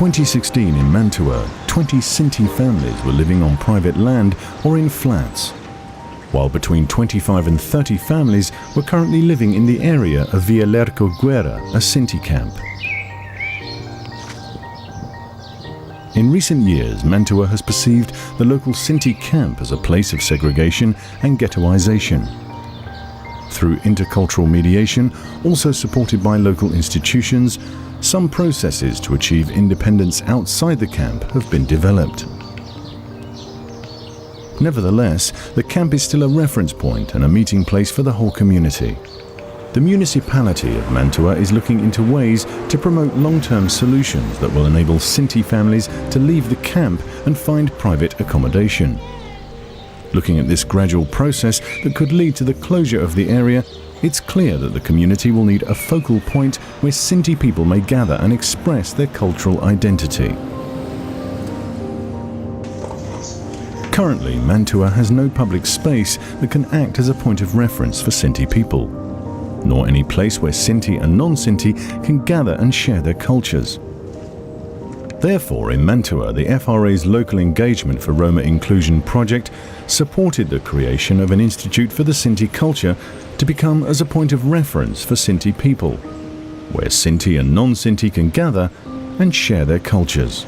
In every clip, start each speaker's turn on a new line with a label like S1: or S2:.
S1: 2016 in Mantua, 20 Sinti families were living on private land or in flats, while between 25 and 30 families were currently living in the area of Via Lerco Guerra, a Sinti camp. In recent years, Mantua has perceived the local Sinti camp as a place of segregation and ghettoization. Through intercultural mediation, also supported by local institutions, some processes to achieve independence outside the camp have been developed. Nevertheless, the camp is still a reference point and a meeting place for the whole community. The municipality of Mantua is looking into ways to promote long-term solutions that will enable Sinti families to leave the camp and find private accommodation. Looking at this gradual process that could lead to the closure of the area, it's clear that the community will need a focal point where Sinti people may gather and express their cultural identity. Currently, Mantua has no public space that can act as a point of reference for Sinti people, nor any place where Sinti and non-Sinti can gather and share their cultures. Therefore, in Mantua, the FRA's local engagement for Roma Inclusion project supported the creation of an institute for the Sinti culture to become as a point of reference for Sinti people, where Sinti and non-Sinti can gather and share their cultures.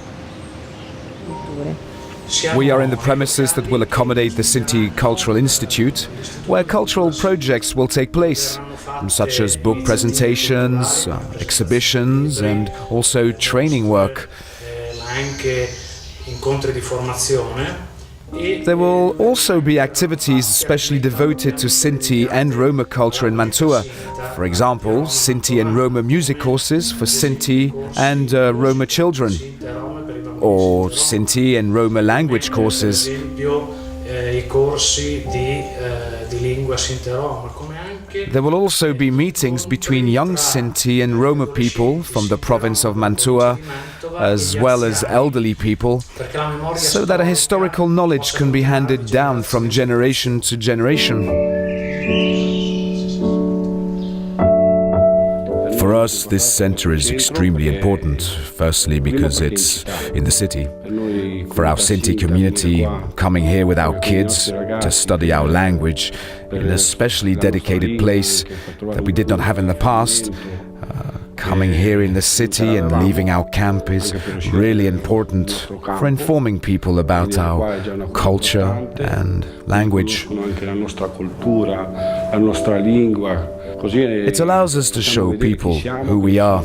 S2: We are in the premises that will accommodate the Sinti Cultural Institute, where cultural projects will take place, such as book presentations, exhibitions, and also training work. There will also be activities especially devoted to Sinti and Roma culture in Mantua. For example, Sinti and Roma music courses for Sinti and Roma children, or Sinti and Roma language courses. There will also be meetings between young Sinti and Roma people from the province of Mantua, as well as elderly people, so that a historical knowledge can be handed down from generation to generation. For us, this center is extremely important, firstly because it's in the city. For our Sinti community, coming here with our kids to study our language in a specially dedicated place that we did not have in the past, coming here in the city and leaving our camp is really important for informing people about our culture and language. It allows us to show people who we are,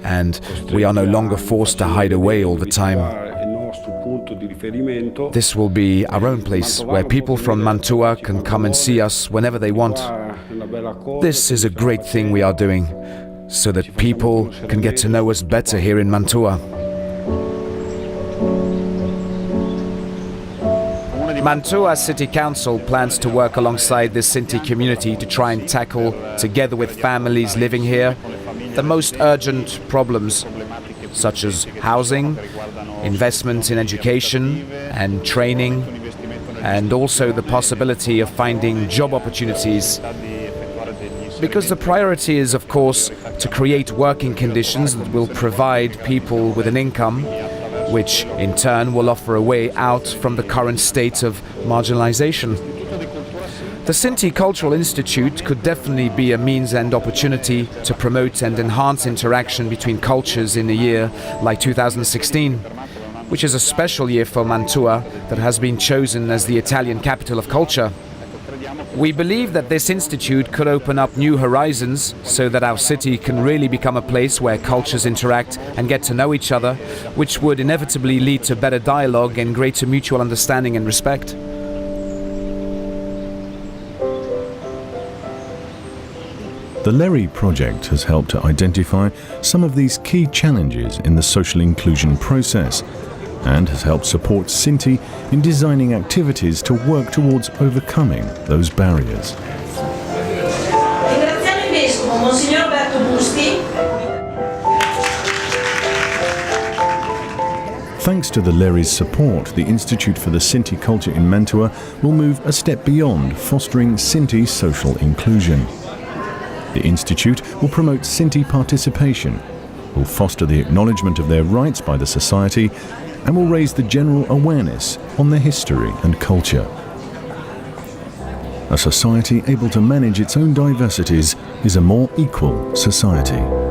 S2: and we are no longer forced to hide away all the time. This will be our own place where people from Mantua can come and see us whenever they want. This is a great thing we are doing, so that people can get to know us better here in Mantua. Mantua City Council plans to work alongside the Sinti community to try and tackle, together with families living here, the most urgent problems, such as housing, investment in education and training, and also the possibility of finding job opportunities. Because the priority is, of course, to create working conditions that will provide people with an income, which in turn will offer a way out from the current state of marginalization. The Sinti Cultural Institute could definitely be a means and opportunity to promote and enhance interaction between cultures in a year like 2016, which is a special year for Mantua that has been chosen as the Italian capital of culture. We believe that this institute could open up new horizons so that our city can really become a place where cultures interact and get to know each other, which would inevitably lead to better dialogue and greater mutual understanding and respect.
S1: The LERI project has helped to identify some of these key challenges in the social inclusion process, and has helped support Sinti in designing activities to work towards overcoming those barriers. Thanks to the LERI's support, the Institute for the Sinti Culture in Mantua will move a step beyond fostering Sinti social inclusion. The Institute will promote Sinti participation, will foster the acknowledgement of their rights by the society, and will raise the general awareness on their history and culture. A society able to manage its own diversities is a more equal society.